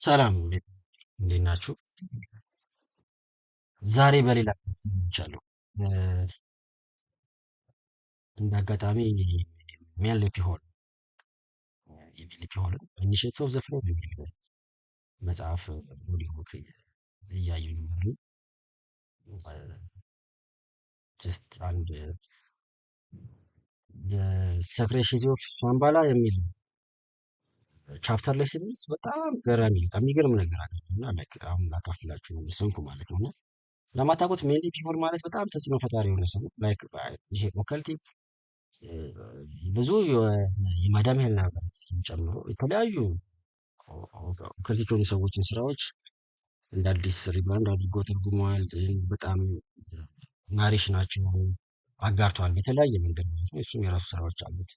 ሰላም እንዴት ናችሁ? ዛሬ በሌላ ተገኝቻለሁ። እ፣ እንደ አጋጣሚ ሜንሊ ሆል የሜንሊ ሆልን ኢኒሼትስ ኦፍ ዘ ፍሎ የሚል መጽሐፍ ኦዲዮ ቡክ እያየሁ ነበር። ጀስት አንድ ሰክሬት ሲቲ ኦፍ ሻምባላ የሚል ቻፕተር ላይ ስንስ በጣም ገራሚ በጣም የሚገርም ነገር አለ እና ላይክ አሁን ላካፍላችሁ ስንኩ ማለት ነው እና ለማታውቁት ሜንሊ ሆል ማለት በጣም ተጽዕኖ ፈጣሪ የሆነ ሰው ነው። ላይክ ይሄ ኦከልቲቭ ብዙ የማዳም ሄልና ብላቫትስኪን ጨምሮ የተለያዩ ክሪቲክ የሆኑ ሰዎችን ስራዎች እንደ አዲስ ሪብራንድ አድርጎ ተርጉመዋል። በጣም ናሬሽናቸው አጋርተዋል በተለያየ መንገድ ማለት ነው። እሱም የራሱ ስራዎች አሉት።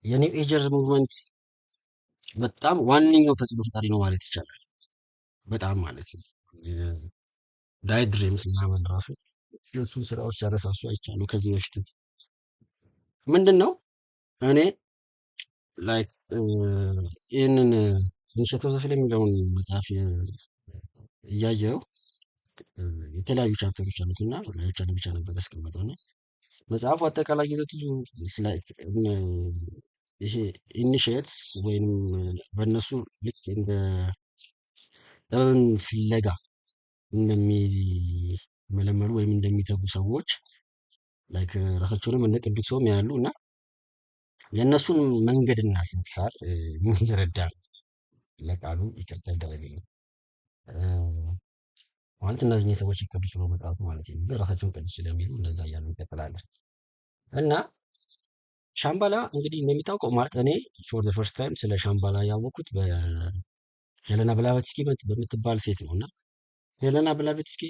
የኒው ኤጀር ሙቭመንት በጣም ዋነኛው ተጽዕኖ ፈጣሪ ነው ማለት ይቻላል። በጣም ማለት ነው። ዳይት ድሪምስ ምናምን ራሱ የእሱን ስራዎች ያነሳሱ አይቻሉ ከዚህ በፊት ምንድን ነው እኔ ላይክ ይህንን ኢኒሼቲቭ ኦፍ ዘ ፍሌም የሚለውን መጽሐፍ እያየው የተለያዩ ቻፕተሮች አሉት እና ለብቻ ነበር ያስቀመጠው እና መጽሐፉ አጠቃላይ ይዘቱ ይሄ ኢኒሼትስ ወይም በእነሱ ልክ እንደ ጥበብን ፍለጋ እንደሚመለመሉ ወይም እንደሚተጉ ሰዎች ላይክ ራሳቸውንም እንደ ቅዱስ ሰውም ያሉ እና የእነሱን መንገድና ስንክሳር የሚረዳ ለቃሉ ይቅርታ ይደረግልኝ ማለት እነዚህ ሰዎች ቅዱስ ብሎ መጥራቱ ማለት ነው። ራሳቸውን ቅዱስ ስለሚሉ እንደዛ እያሉ እንቀጥላለን እና ሻምባላ እንግዲህ እንደሚታወቀው ማለት እኔ ፎር ዘ ፈርስት ታይም ስለ ሻምባላ ያወቅኩት በሄለና ብላቫትስኪ በምትባል ሴት ነው እና ሄለና ብላቫትስኪ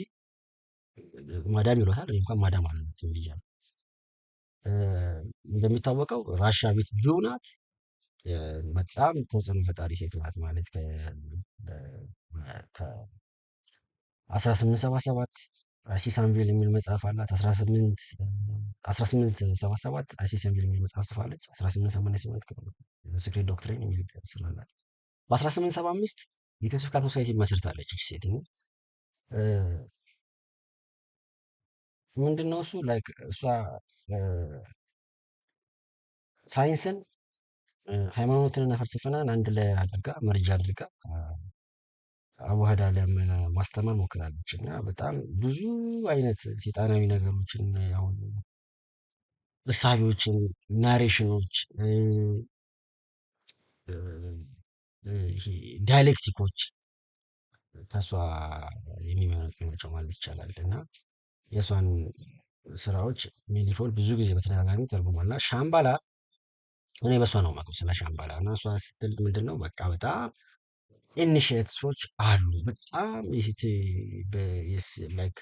ማዳም ይሏታል። እኔ እንኳን ማዳም አልላትም ብያለሁ። እንደሚታወቀው ራሻ ቤት ጁ ናት። በጣም ተጽዕኖ ፈጣሪ ሴት ናት ማለት ከ1877 አሲስ አንቪል የሚል መጽሐፍ አላት። 1877 አሲስ አንቪል የሚል መጽሐፍ ጽፋለች። 1888 ሲክሬት ዶክትሪን የሚል ስራ አላት። በ1875 የቴዎሶፊካል ሶሳይቲ መስርታለች። እቺ ሴት ምንድነው እሱ ላይክ እሷ ሳይንስን ሃይማኖትንና ፍልስፍናን አንድ ላይ አድርጋ መርጃ አድርጋ አዋህዳ ለማስተማር ሞክራለች እና በጣም ብዙ አይነት ሴጣናዊ ነገሮችን አሁን እሳቤዎችን፣ ናሬሽኖች፣ ዳያሌክቲኮች ከእሷ የሚመነጩ ናቸው ማለት ይቻላል እና የእሷን ስራዎች ሜሊፎል ብዙ ጊዜ በተደጋጋሚ ተርጉሟል እና ሻምባላ እኔ በእሷ ነው የማውቀው ስለ ሻምባላ እና እሷ ስትል ምንድን ነው በቃ በጣም ኢኒሼትሶች አሉ በጣም ላይክ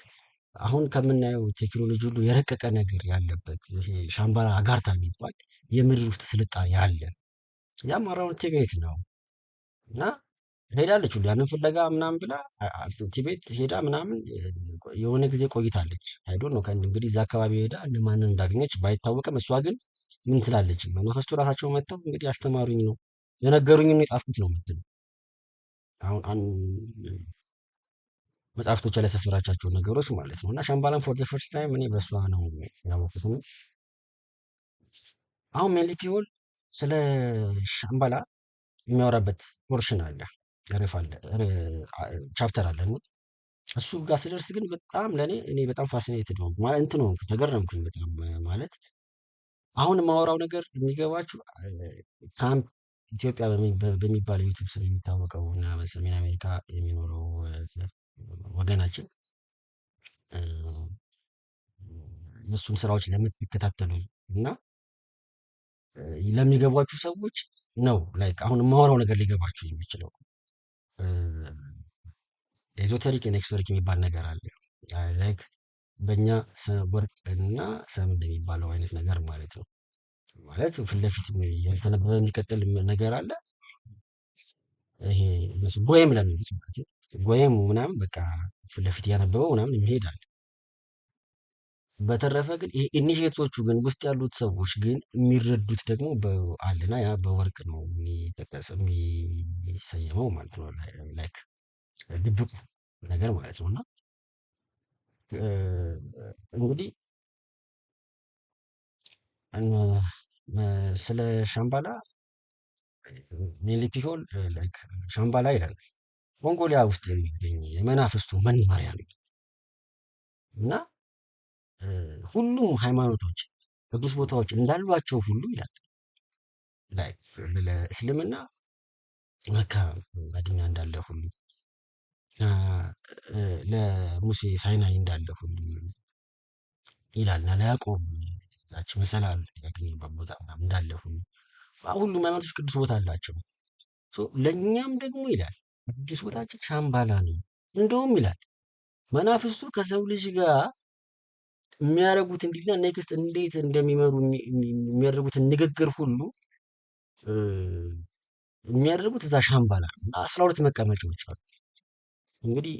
አሁን ከምናየው ቴክኖሎጂ ሁሉ የረቀቀ ነገር ያለበት ይሄ ሻምባላ አጋርታ የሚባል የምድር ውስጥ ስልጣኔ አለ። ያም አራውንድ ቲቤት ነው እና ሄዳለች ሁሉ ያንን ፍለጋ ምናምን ብላ ቲቤት ሄዳ ምናምን የሆነ ጊዜ ቆይታለች። አይዶ ነው እንግዲህ እዛ አካባቢ ሄዳ እነማንን እንዳገኘች ባይታወቅም እሷ ግን ምን ትላለች? መናፍስቱ ራሳቸው መጥተው እንግዲህ አስተማሩኝ ነው የነገሩኝን ነው የጻፍኩት ነው የምትለው። አሁን መጽሐፍቶቿ ላይ ያሰፈራቻቸው ነገሮች ማለት ነው እና ሻምባላን ፎር ዘ ፈርስት ታይም እኔ በእሷ ነው ያወቅሁት ነው። አሁን ሜንሊ ፒዮል ስለ ሻምባላ የሚያወራበት ፖርሽን አለ፣ ርዕፍ አለ፣ ቻፕተር አለ እና እሱ ጋር ስደርስ ግን በጣም ለእኔ እኔ በጣም ፋሲኔትድ ነው ማለት እንትን ነው ተገረምኩኝ በጣም ማለት አሁን የማወራው ነገር የሚገባችሁ ካምፕ ኢትዮጵያ በሚባለው ዩቲዩብ ስም የሚታወቀው እና በሰሜን አሜሪካ የሚኖረው ወገናችን የእሱን ስራዎች ለምትከታተሉ እና ለሚገባችሁ ሰዎች ነው ላይክ አሁን የማወራው ነገር ሊገባችሁ የሚችለው። ኤዞቴሪክ እና ኤክሶቴሪክ የሚባል ነገር አለ። ላይክ በእኛ ወርቅ እና ሰም እንደሚባለው አይነት ነገር ማለት ነው። ማለት ፊት ለፊት ያልተነበበ የሚቀጥል ነገር አለ። ይሄ እነሱ ጎየም ለሚሉት ማለት ነው። ጎየም ምናምን በቃ ፊት ለፊት እያነበበው ምናምን ይሄዳል። በተረፈ ግን ይሄ ኢኒሼቶቹ ግን ውስጥ ያሉት ሰዎች ግን የሚረዱት ደግሞ አለና ያ በወርቅ ነው የሚሰየመው ማለት ነው። ላይክ ድብቁ ነገር ማለት ነው። እና እንግዲህ ስለ ሻምባላ ሜንሊ ፒኮል ላይክ ሻምባላ ይላል ሞንጎሊያ ውስጥ የሚገኝ የመናፍስቱ መናኸሪያ ነው። እና ሁሉም ሃይማኖቶች ቅዱስ ቦታዎች እንዳሏቸው ሁሉ ይላል ላይክ ለእስልምና መካ መዲና እንዳለ ሁሉ ለሙሴ ሳይናይ እንዳለ ሁሉ ይላል እና ለያዕቆብ ያቺ መሰላል ያገኘባት ቦታ ምናምን እንዳለ ሁሉ ሁሉም ሃይማኖቶች ቅዱስ ቦታ አላቸው። ለእኛም ደግሞ ይላል ቅዱስ ቦታችን ሻምባላ ነው። እንደውም ይላል መናፍስቱ ከሰው ልጅ ጋር የሚያደርጉት እንዲና ኔክስት እንዴት እንደሚመሩ የሚያደርጉትን ንግግር ሁሉ የሚያደርጉት እዛ ሻምባላ ነው። እና 12 መቀመጫዎች አሉ። እንግዲህ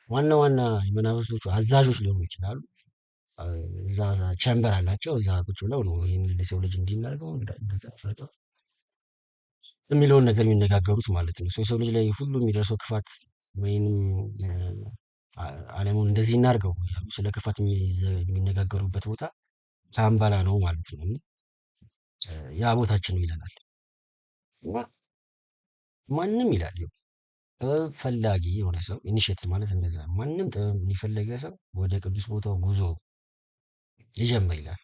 ዋና ዋና የመናፍስቶቹ አዛዦች ሊሆኑ ይችላሉ። እዛ ቻምበር አላቸው። እዛ ቁጭ ብለው ነው ይህንን የሰው ልጅ እንዲናርገው የሚለውን ነገር የሚነጋገሩት ማለት ነው። የሰው ልጅ ላይ ሁሉ የሚደርሰው ክፋት ወይንም ዓለሙን እንደዚህ እናርገው ያሉ ስለ ክፋት የሚነጋገሩበት ቦታ ሻምባላ ነው ማለት ነው። ያ ቦታችን ነው ይለናል። እና ማንም ይላል ጥበብ ፈላጊ የሆነ ሰው ኢኒሼት ማለት እንደዛ ማንም ጥበብ የፈለገ ሰው ወደ ቅዱስ ቦታው ጉዞ ይጀምር ይላል።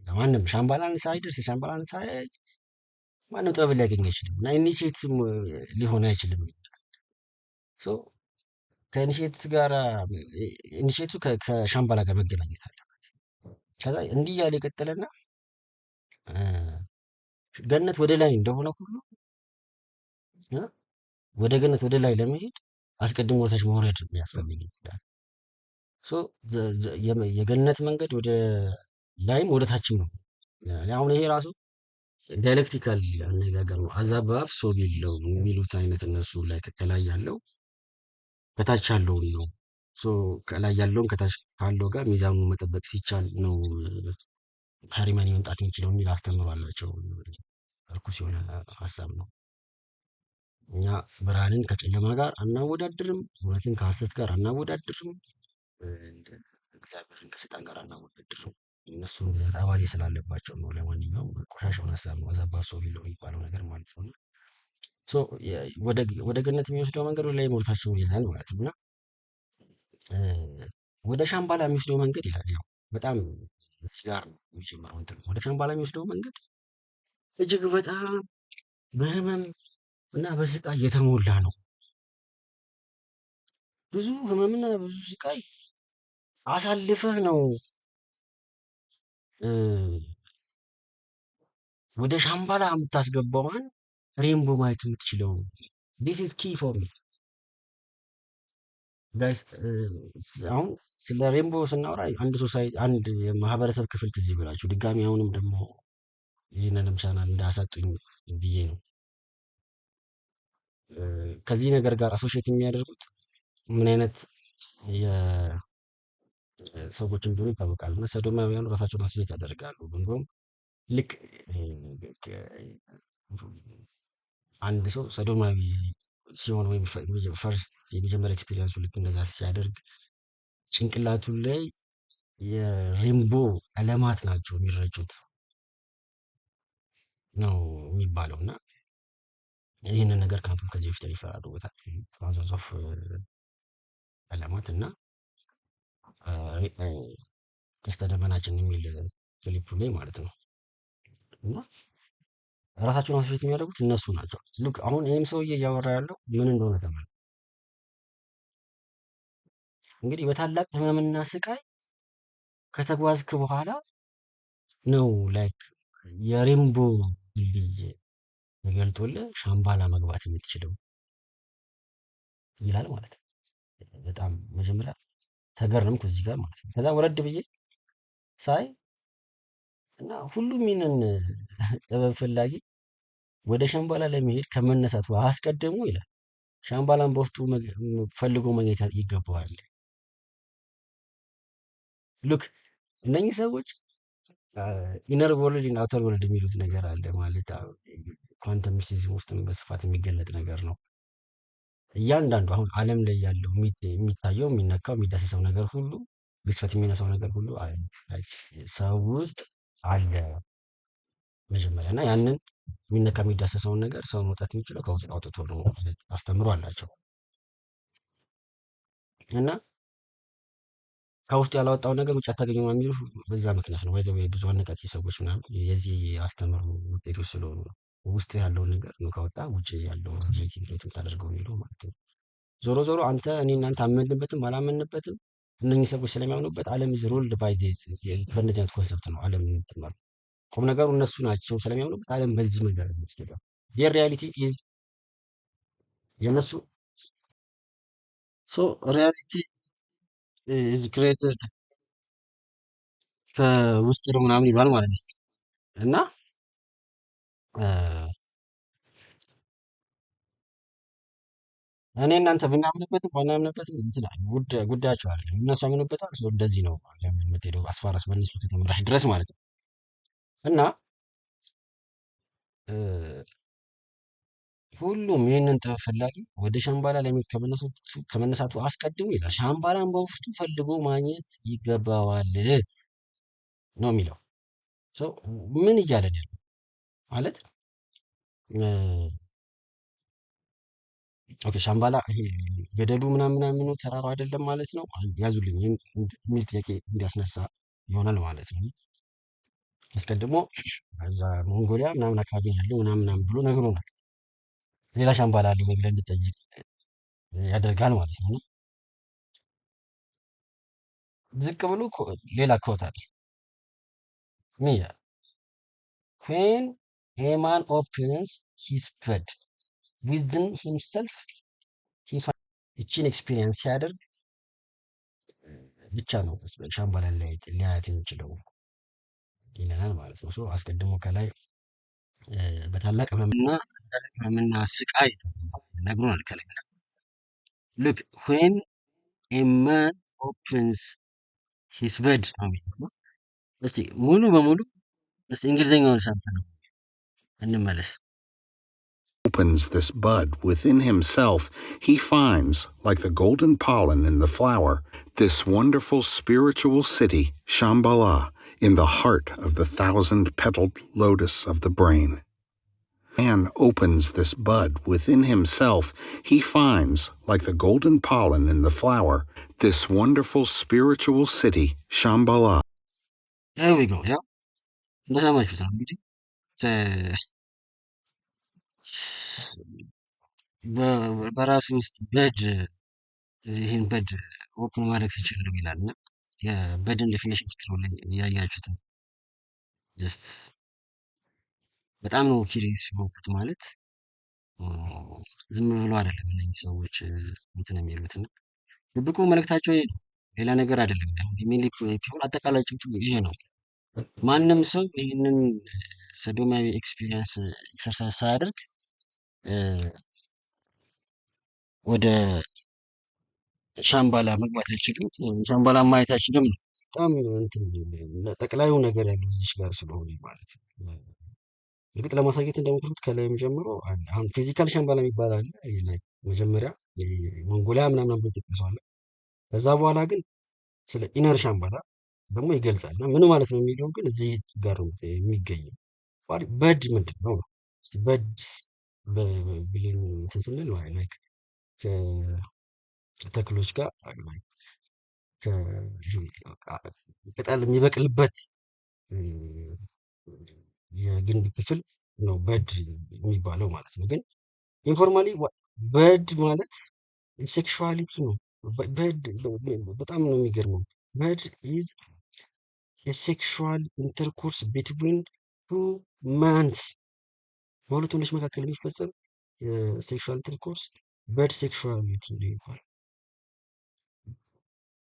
ማንም ሻምባላን ሳይደርስ ሻምባላን ሳያይ ማንም ጥበብ ሊያገኝ አይችልም እና ኢኒሼትም ሊሆን አይችልም። ሶ ከኢኒሼት ጋር ኢኒሼቱ ከሻምባላ ጋር መገናኘት አለበት። ከዛ እንዲህ እያለ የቀጠለና ገነት ወደ ላይ እንደሆነ ሁሉ ወደ ገነት ወደ ላይ ለመሄድ አስቀድሞ ወደታች መውረድ የሚያስፈልግ ይላል። የገነት መንገድ ወደ ላይም ወደ ታችም ነው። አሁን ይሄ ራሱ ዳይሌክቲካል አነጋገር ነው። አዛባብ ሶብ የለው የሚሉት አይነት እነሱ ላይ ከላይ ያለው ከታች ያለውን ነው። ከላይ ያለውን ከታች ካለው ጋር ሚዛኑን መጠበቅ ሲቻል ነው ሃሪማኒ መምጣት የሚችለው የሚል አስተምሮ አላቸው። እርኩስ የሆነ ሀሳብ ነው። እኛ ብርሃንን ከጨለማ ጋር አናወዳድርም፣ እውነትን ከሐሰት ጋር አናወዳድርም፣ እግዚአብሔርን ከሰይጣን ጋር አናወዳድርም። እነሱ ብዛት አባዜ ስላለባቸው ነው። ለማንኛውም ቆሻሻውን ሀሳብ ነው አዛባብ ሰው ቢለው የሚባለው ነገር ማለት ነው። ወደ ገነት የሚወስደው መንገድ ወደ ላይ ወደታች ይላል ማለት ነው። እና ወደ ሻምባላ የሚወስደው መንገድ ይላል ያው በጣም እዚህ ጋር ነው የሚጀምረው እንትን ወደ ሻምባላ የሚወስደው መንገድ እጅግ በጣም በህመም እና በስቃይ የተሞላ ነው። ብዙ ህመምና ብዙ ስቃይ አሳልፈህ ነው ወደ ሻምባላ የምታስገባዋን ሬንቦ ማየት የምትችለው። ዲስ ኢዝ ኪ ፎር ሚ ጋይስ። አሁን ስለ ሬንቦ ስናወራ አንድ የማህበረሰብ ክፍል ትዝ ይበላችሁ። ድጋሚ አሁንም ደግሞ ይህንንም ቻናል እንዳያሳጡኝ ብዬ ነው። ከዚህ ነገር ጋር አሶሺየት የሚያደርጉት ምን አይነት ሰዎች እንደሆኑ ይታወቃል። እና ሰዶማውያኑ ራሳቸውን አሶሺየት ያደርጋሉ። እንዲሁም ልክ አንድ ሰው ሰዶማዊ ሲሆን ወይም ፈርስት የመጀመሪያ ኤክስፒሪየንሱ ልክ እንደዛ ሲያደርግ ጭንቅላቱ ላይ የሬንቦ ቀለማት ናቸው የሚረጩት ነው የሚባለው። እና ይህንን ነገር ካምፕም ከዚህ በፊት ሪፈር አድርጎታል። ትራንስፈርስ ኦፍ ቀለማት እና ቀስተ ደመናችን የሚል ክሊፑ ላይ ማለት ነው። እና ራሳቸውን አሶሼት የሚያደርጉት እነሱ ናቸው። ልክ አሁን ይህም ሰውዬ እያወራ ያለው ምን እንደሆነ ተመልከቱ። እንግዲህ በታላቅ ህመምና ስቃይ ከተጓዝክ በኋላ ነው ላይክ የሬንቦ ድልድይ ተገልጦልህ ሻምባላ መግባት የምትችለው ይላል ማለት ነው። በጣም መጀመሪያ ተገረምኩ እዚህ ጋር ማለት ነው። ከዛ ወረድ ብዬ ሳይ እና ሁሉም ይህንን ጥበብ ፈላጊ ወደ ሻምባላ ለመሄድ ከመነሳቱ አስቀድሞ ይላል ሻምባላን በውስጡ ፈልጎ ማግኘት ይገባዋል። ሉክ እነኚህ ሰዎች ኢነር ወርልድ እና አውተር ወርልድ የሚሉት ነገር አለ ማለት ኳንተም ሚስቲሲዝም ውስጥም በስፋት የሚገለጥ ነገር ነው። እያንዳንዱ አሁን ዓለም ላይ ያለው የሚታየው የሚነካው የሚዳሰሰው ነገር ሁሉ ግዝፈት የሚነሳው ነገር ሁሉ ሰው ውስጥ አለ መጀመሪያ እና ያንን የሚነካ የሚዳሰሰውን ነገር ሰው መውጣት የሚችለው ከውስጥ አውጥቶ ነው ማለት አስተምሮ አላቸው እና ከውስጥ ያላወጣው ነገር ውጭ አታገኘው የሚሉ በዛ ምክንያት ነው። ወይዘ ብዙ አነቃቂ ሰዎች ምናምን የዚህ አስተምሮ ውጤቶች ስለሆኑ ነው። ውስጥ ያለውን ነገር ነው ካወጣ ውጭ ያለውን ሪያሊቲ ክሬት የምታደርገው የሚለው ማለት ነው። ዞሮ ዞሮ አንተ እኔ እናንተ አመንበትም አላመንበትም እነኚህ ሰዎች ስለሚያምኑበት ዓለም ኢዝ ሩልድ ባይ በእነዚህ አይነት ኮንሰፕት ነው ዓለም የምትመራው። ቁም ነገሩ እነሱ ናቸው ስለሚያምኑበት ዓለም በዚህ መንገድ ነው የምትሄደው። የሪያሊቲ ኢዝ የነሱ ሶ ሪያሊቲ ኢዝ ክሬትድ ከውስጥ ነው ምናምን ይሏል ማለት ነው እና እኔ እናንተ ብናምንበትም ባናምንበትም እንትን ጉዳያቸው አይደለም። እነሱ ያምኑበታል። እንደዚህ ነው ዓለም የምትሄደው አስፋራስ በእነሱ ከተመራሽ ድረስ ማለት ነው እና ሁሉም ይህንን ጥበብ ፈላጊ ወደ ሻምባላ ለመሄድ ከመነሳቱ አስቀድሞ ይላል ሻምባላን በውስጡ ፈልጎ ማግኘት ይገባዋል ነው የሚለው። ምን እያለን ያለው ማለት ኦኬ ሻምባላ ይሄ ገደሉ ምናምኑ ተራራው አይደለም ማለት ነው። ያዙልኝ የሚል ጥያቄ እንዲያስነሳ ይሆናል ማለት ነው። አስቀድሞ እዛ ሞንጎሊያ ምናምን አካባቢ ያለው ምናምን ብሎ ነግሮናል። ሌላ ሻምባላ አለ ወይ ብለን እንጠይቅ ያደርጋል ማለት ነው። ዝቅ ብሎ ሌላ ኮት አለ ምን ይላል? when a man opens his bed within himself ይቺን ኤክስፒሪየንስ ሲያደርግ ብቻ ነው ሻምባላ ላይ ሊያያት የሚችለው ይለናል ማለት ነው። አስቀድሞ ከላይ በታላቅ ህመምና ስቃይ ነግሮናል። ከላይ look when a man opens his bed ነው የሚለው። እስቲ ሙሉ በሙሉ እስቲ እንግሊዝኛውን ሰምተን ነው እንመለስ። Opens this bud within himself, he finds, like the golden pollen in the flower, this wonderful spiritual city, Shambhala, in the heart of the thousand-petaled lotus of the brain. Man opens this bud within himself, he finds, like the golden pollen in the flower, this wonderful spiritual city, Shambhala. There we go, yeah. እንደሰማችሁት ነው እንግዲህ በራሱ ውስጥ ይህን በድ ኦፕን ማድረግ ሲችል ነው ይላል እና የበድን ዴፊኒሽን ስክሪን ላይ እያያችሁት ነው። ጀስት በጣም ነው ኪሪየስ የሆንኩት ማለት ዝም ብሎ አይደለም እነዚህ ሰዎች እንትን የሚሉት እና ድብቁ መልእክታቸው ይሄ ነው፣ ሌላ ነገር አይደለም። ፒሆን አጠቃላይ ጭብጡ ይሄ ነው። ማንም ሰው ይህንን ሰዶማዊ ኤክስፒሪየንስ ኤክሰርሳይዝ ሳያደርግ ወደ ሻምባላ መግባት አይችልም፣ ሻምባላ ማየት አይችልም ነው። በጣም ጠቅላዩ ነገር ያለው እዚች ጋር ስለሆነ ማለት ነው። እርግጥ ለማሳየት እንደሞክሩት ከላይም ጀምሮ አሁን ፊዚካል ሻምባላ የሚባል አለ። መጀመሪያ ሞንጎሊያ ምናምን ብሎ ይጠቅሰዋል። ከዛ በኋላ ግን ስለ ኢነር ሻምባላ ደግሞ ይገልጻል እና ምን ማለት ነው የሚለው ግን እዚህ ጋር ነው የሚገኘው። በድ ምንድን ነው ነው በድ ብለን እንትን ስንል ማለት ከተክሎች ጋር ቅጠል የሚበቅልበት የግንድ ክፍል ነው በድ የሚባለው ማለት ነው። ግን ኢንፎርማሊ በድ ማለት ሴክሹዋሊቲ ነው። በድ በጣም ነው የሚገርመው። በድ ኢዝ የሴክሹዋል ኢንተርኮርስ ቢትዊን ቱ ማንስ በሁለት ወንዶች መካከል የሚፈጸም የሴክሹዋል ኢንተርኮርስ በድ ሴክሹዋሊቲ ነው ይባላል።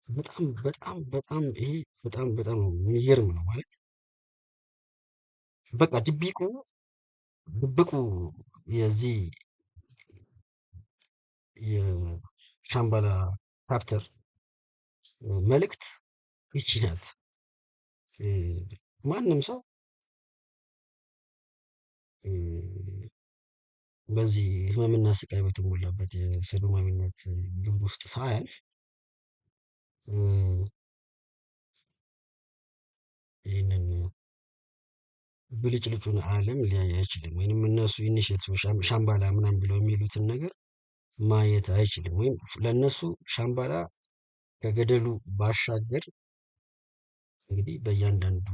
በጣም በጣም በጣም ይሄ በጣም በጣም የሚገርም ነው ማለት በቃ ድብቁ የዚህ የሻምባላ ካፕተር መልእክት ይቺ ናት። ማንም ሰው በዚህ ህመምና ስቃይ በተሞላበት የሰዶማዊነት ግንብ ውስጥ ሳያልፍ ይህንን ብልጭልጩን ዓለም ሊያይ አይችልም። ወይንም እነሱ ኢኒሼቲቭ ሻምባላ ምናምን ብለው የሚሉትን ነገር ማየት አይችልም። ወይም ለእነሱ ሻምባላ ከገደሉ ባሻገር እንግዲህ በእያንዳንዱ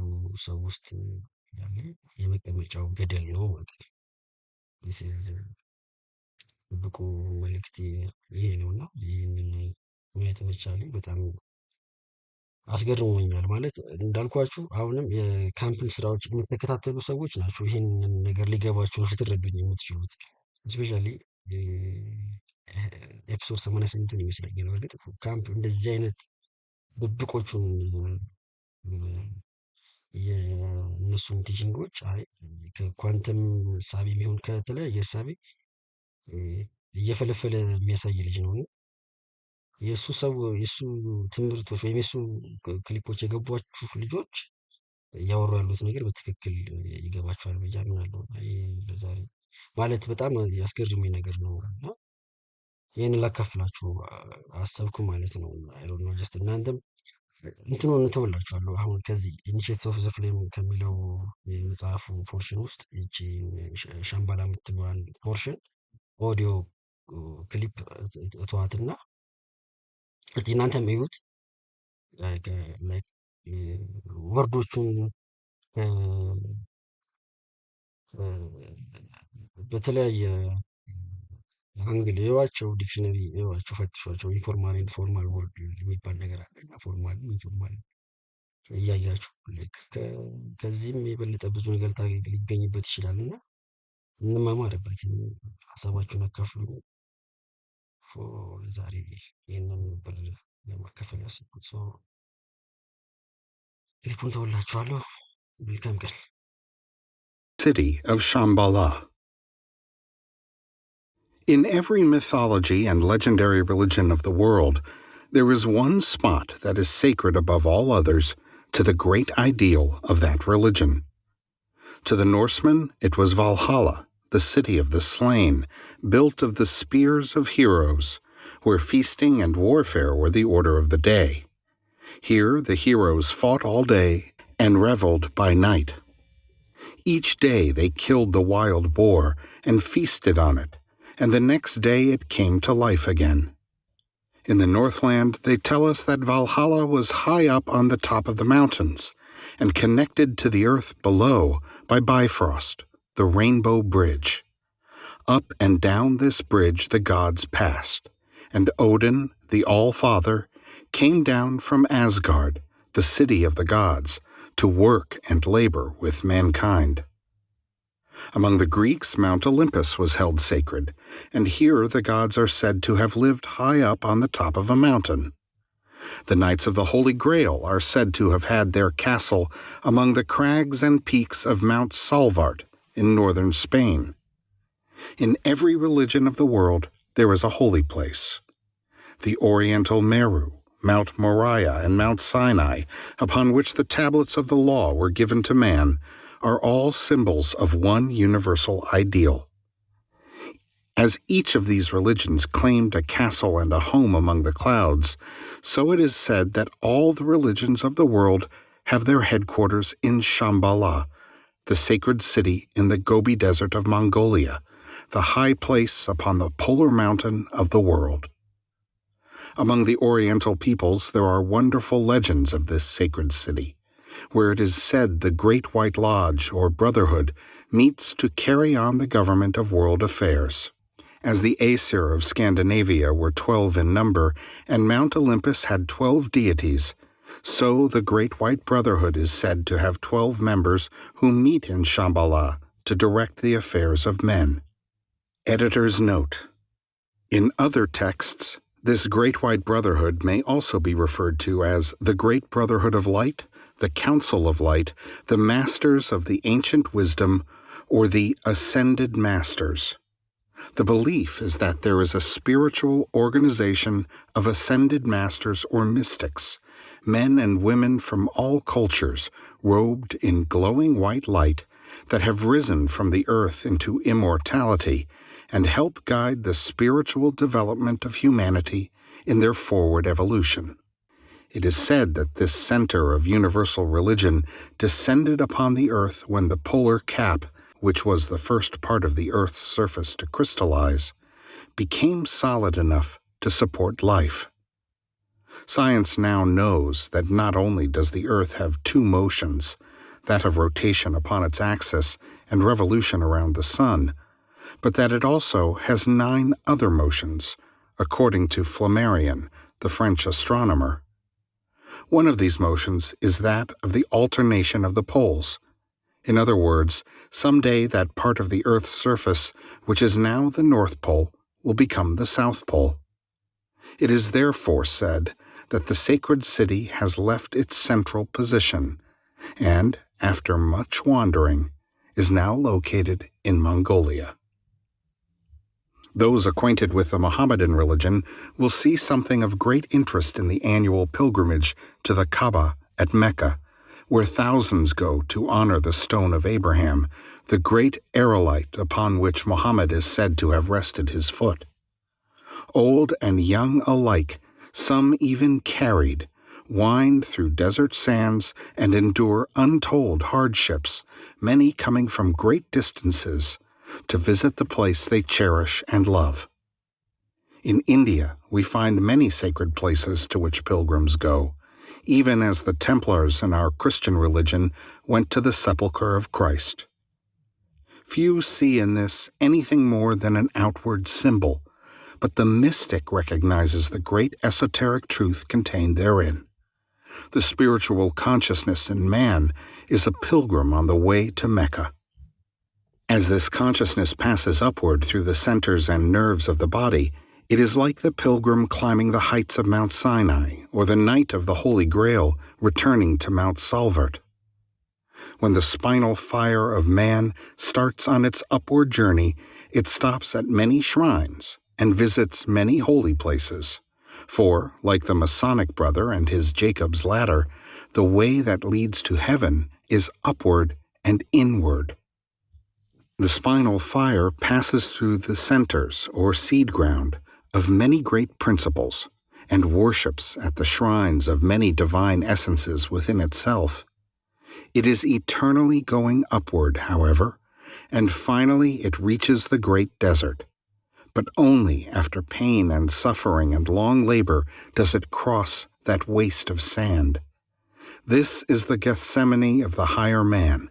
ሰው ውስጥ ያለ የመቀመጫው ገደል ነው ማለት ነው። ብቁ መልእክት ይሄ ነውና ይህንን ማየት መቻሌ በጣም አስገርሞኛል። ማለት እንዳልኳችሁ አሁንም የካምፕን ስራዎች የምትከታተሉ ሰዎች ናቸው ይህንን ነገር ሊገባችሁ ልትረዱኝ የምትችሉት። እስፔሻሊ ኤፒሶድ 88ን ይመስለኛል። በእርግጥ ካምፕ እንደዚህ አይነት ድብቆቹን የእነሱን ቲችንጎች ከኳንተም ሳቢ የሚሆን ከተለያየ ሳቢ እየፈለፈለ የሚያሳይ ልጅ ነው። የእሱ ትምህርቶች ወይም የእሱ ክሊፖች የገቧችሁ ልጆች እያወሩ ያሉት ነገር በትክክል ይገባችኋል ብዬ አምናለሁ። ለዛሬ ማለት በጣም ያስገርመኝ ነገር ነው እና ይህንን ላካፍላችሁ አሰብኩ ማለት ነው። አይ ዶንት ኖ ጀስት እናንተም እንትኑን እተውላችኋለሁ። አሁን ከዚህ ኢኒሼቲቭ ኦፍ ዘ ፍሌም ከሚለው የመጽሐፉ ፖርሽን ውስጥ ይቺ ሻምባላ የምትለዋን ፖርሽን ኦዲዮ ክሊፕ እተዋትና እስቲ እናንተም እዩት። ወርዶቹን በተለያየ አንግል እዩዋቸው፣ ዲክሽነሪ እዩዋቸው፣ ፈትሿቸው። ኢንፎርማል ኤንድ ፎርማል ወርድ የሚባል ነገር አለ እና ፎርማል ኢንፎርማል እያያችሁ ከዚህም የበለጠ ብዙ ነገር ሊገኝበት ይችላል እና እንማማርበት። ሀሳባችሁን አካፍሉ። ዛሬ ይህንን ነበር ለማካፈል ያሰብኩት። ክሊፑን ተወላችኋለሁ። መልካም ቀን። City of Shambhala. In every mythology and legendary religion of the world, there is one spot that is sacred above all others to the great ideal of that religion. To the Norsemen, it was Valhalla, the city of the slain, built of the spears of heroes, where feasting and warfare were the order of the day. Here the heroes fought all day and reveled by night. Each day they killed the wild boar and feasted on it, and the next day it came to life again. In the Northland, they tell us that Valhalla was high up on the top of the mountains and connected to the earth below by Bifrost, the Rainbow Bridge. Up and down this bridge the gods passed, and Odin, the All-Father, came down from Asgard, the city of the gods, to work and labor with mankind. Among the Greeks, Mount Olympus was held sacred, and here the gods are said to have lived high up on the top of a mountain. The Knights of the Holy Grail are said to have had their castle among the crags and peaks of Mount Salvart in northern Spain. In every religion of the world, there is a holy place. The Oriental Meru, Mount Moriah, and Mount Sinai, upon which the tablets of the law were given to man, are all symbols of one universal ideal. As each of these religions claimed a castle and a home among the clouds, so it is said that all the religions of the world have their headquarters in Shambhala, the sacred city in the Gobi Desert of Mongolia, the high place upon the polar mountain of the world. Among the Oriental peoples there are wonderful legends of this sacred city, where it is said the Great White Lodge or Brotherhood meets to carry on the government of world affairs. As the Aesir of Scandinavia were 12 in number, and Mount Olympus had 12 deities, so the Great White Brotherhood is said to have 12 members who meet in Shambhala to direct the affairs of men. Editor's note: in other texts, this Great White Brotherhood may also be referred to as the Great Brotherhood of Light, the Council of Light, the Masters of the Ancient Wisdom, or the Ascended Masters. The belief is that there is a spiritual organization of ascended masters or mystics, men and women from all cultures, robed in glowing white light, that have risen from the earth into immortality and help guide the spiritual development of humanity in their forward evolution. It is said that this center of universal religion descended upon the earth when the polar cap, which was the first part of the earth's surface to crystallize, became solid enough to support life. Science now knows that not only does the earth have two motions, that of rotation upon its axis and revolution around the sun, but that it also has 9 other motions, according to Flammarion, the French astronomer. One of these motions is that of the alternation of the poles. In other words, someday that part of the Earth's surface, which is now the North Pole, will become the South Pole. It is therefore said that the sacred city has left its central position, and, after much wandering, is now located in Mongolia. Those acquainted with the Mohammedan religion will see something of great interest in the annual pilgrimage to the Kaaba at Mecca, where thousands go to honor the stone of Abraham, the great aerolite upon which Muhammad is said to have rested his foot. Old and young alike, some even carried, wind through desert sands and endure untold hardships, many coming from great distances, to visit the place they cherish and love. In India, we find many sacred places to which pilgrims go, even as the Templars in our Christian religion went to the sepulchre of Christ. Few see in this anything more than an outward symbol, but the mystic recognizes the great esoteric truth contained therein. The spiritual consciousness in man is a pilgrim on the way to Mecca. As this consciousness passes upward through the centers and nerves of the body, it is like the pilgrim climbing the heights of Mount Sinai or the Knight of the Holy Grail returning to Mount Salvert. When the spinal fire of man starts on its upward journey, it stops at many shrines and visits many holy places. For, like the Masonic brother and his Jacob's ladder, the way that leads to heaven is upward and inward. The spinal fire passes through the centers, or seed ground, of many great principles, and worships at the shrines of many divine essences within itself. It is eternally going upward, however, and finally it reaches the great desert. But only after pain and suffering and long labor does it cross that waste of sand. This is the Gethsemane of the higher man.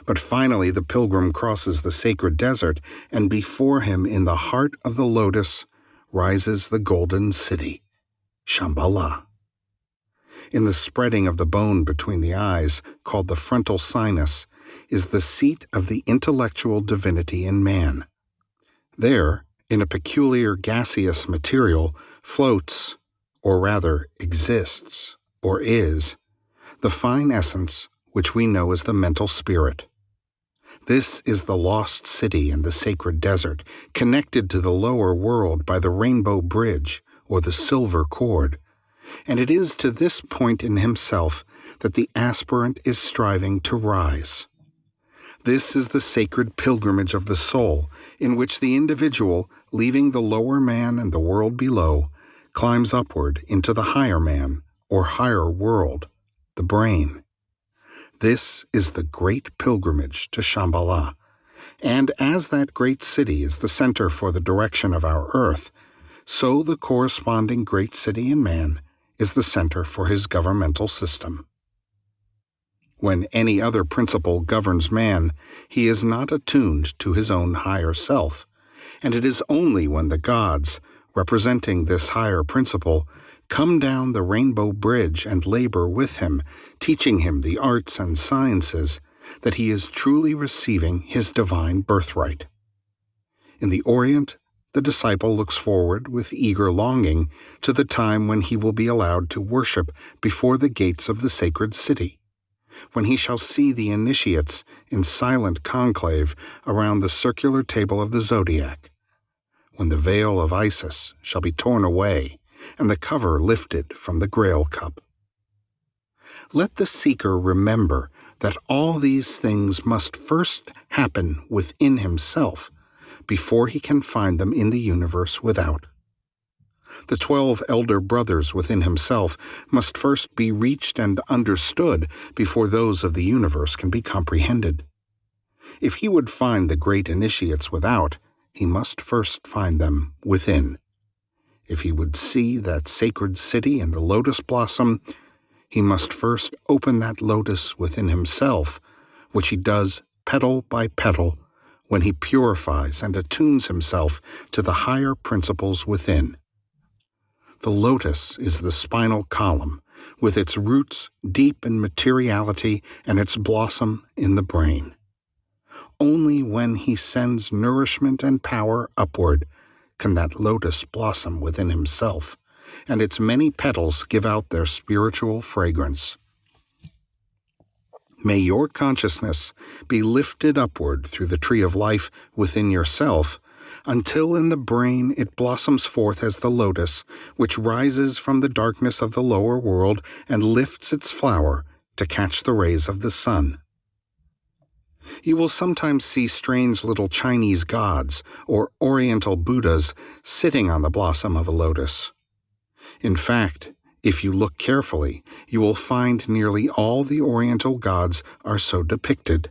But finally the pilgrim crosses the sacred desert, and before him in the heart of the lotus rises the golden city, Shambhala. In the spreading of the bone between the eyes, called the frontal sinus, is the seat of the intellectual divinity in man. There, in a peculiar gaseous material, floats, or rather exists, or is, the fine essence which we know as the mental spirit. This is the lost city in the sacred desert, connected to the lower world by the rainbow bridge or the silver cord, and it is to this point in himself that the aspirant is striving to rise. This is the sacred pilgrimage of the soul, in which the individual, leaving the lower man and the world below, climbs upward into the higher man, or higher world, the brain. This is the great pilgrimage to Shambhala, and as that great city is the center for the direction of our earth, so the corresponding great city in man is the center for his governmental system. When any other principle governs man, he is not attuned to his own higher self, and it is only when the gods, representing this higher principle, come down the rainbow bridge and labor with him, teaching him the arts and sciences, that he is truly receiving his divine birthright. In the Orient, the disciple looks forward with eager longing to the time when he will be allowed to worship before the gates of the sacred city, when he shall see the initiates in silent conclave around the circular table of the zodiac, when the veil of Isis shall be torn away and the cover lifted from the Grail cup. Let the seeker remember that all these things must first happen within himself before he can find them in the universe without. The 12 elder brothers within himself must first be reached and understood before those of the universe can be comprehended. If he would find the great initiates without, he must first find them within. If he would see that sacred city in the lotus blossom, he must first open that lotus within himself, which he does petal by petal when he purifies and attunes himself to the higher principles within. The lotus is the spinal column, with its roots deep in materiality and its blossom in the brain. Only when he sends nourishment and power upward can that lotus blossom within himself, and its many petals give out their spiritual fragrance. May your consciousness be lifted upward through the tree of life within yourself, until in the brain it blossoms forth as the lotus, which rises from the darkness of the lower world and lifts its flower to catch the rays of the sun. You will sometimes see strange little Chinese gods or Oriental Buddhas sitting on the blossom of a lotus. In fact, if you look carefully, you will find nearly all the Oriental gods are so depicted.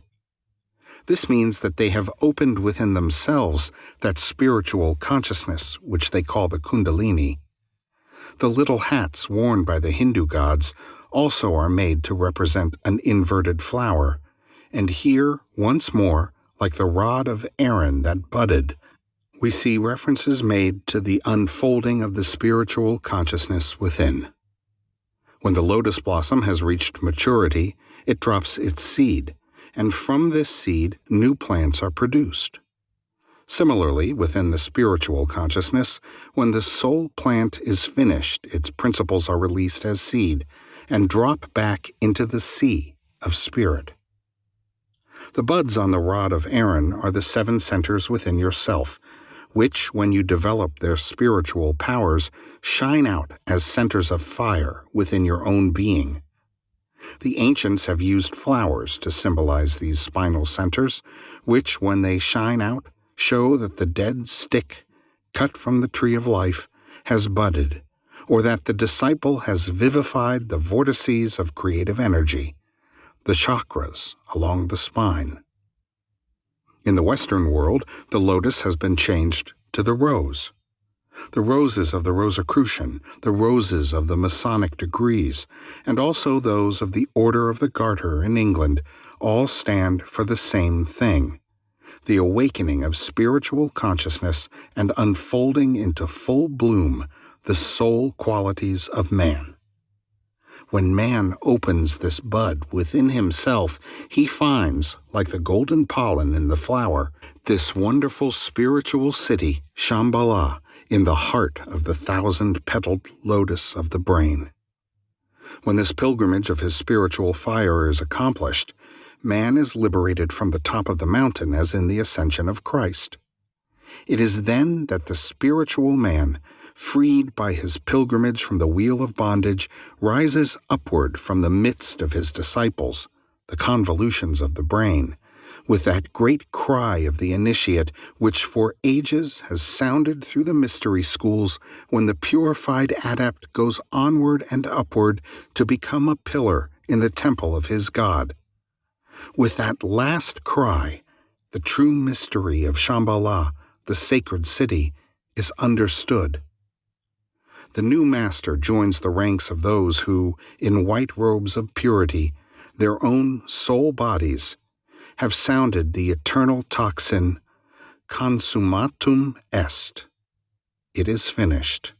This means that they have opened within themselves that spiritual consciousness which they call the Kundalini. The little hats worn by the Hindu gods also are made to represent an inverted flower, and here, once more, like the rod of Aaron that budded, we see references made to the unfolding of the spiritual consciousness within. When the lotus blossom has reached maturity, it drops its seed, and from this seed new plants are produced. Similarly, within the spiritual consciousness, when the soul plant is finished, its principles are released as seed and drop back into the sea of spirit. The buds on the rod of Aaron are the 7 centers within yourself, which, when you develop their spiritual powers, shine out as centers of fire within your own being. The ancients have used flowers to symbolize these spinal centers, which, when they shine out, show that the dead stick, cut from the tree of life, has budded, or that the disciple has vivified the vortices of creative energy, the chakras along the spine. In the Western world, the lotus has been changed to the rose. The roses of the Rosicrucian, the roses of the Masonic degrees, and also those of the Order of the Garter in England, all stand for the same thing: the awakening of spiritual consciousness and unfolding into full bloom the soul qualities of man. When man opens this bud within himself, he finds, like the golden pollen in the flower, this wonderful spiritual city, Shambhala, in the heart of the 1,000-petaled lotus of the brain. When this pilgrimage of his spiritual fire is accomplished, man is liberated from the top of the mountain as in the ascension of Christ. It is then that the spiritual man, freed by his pilgrimage from the wheel of bondage, rises upward from the midst of his disciples, the convolutions of the brain, with that great cry of the initiate which for ages has sounded through the mystery schools when the purified adept goes onward and upward to become a pillar in the temple of his God. With that last cry, the true mystery of Shambhala, the sacred city, is understood. The new master joins the ranks of those who, in white robes of purity, their own soul bodies, have sounded the eternal tocsin, consummatum est. It is finished.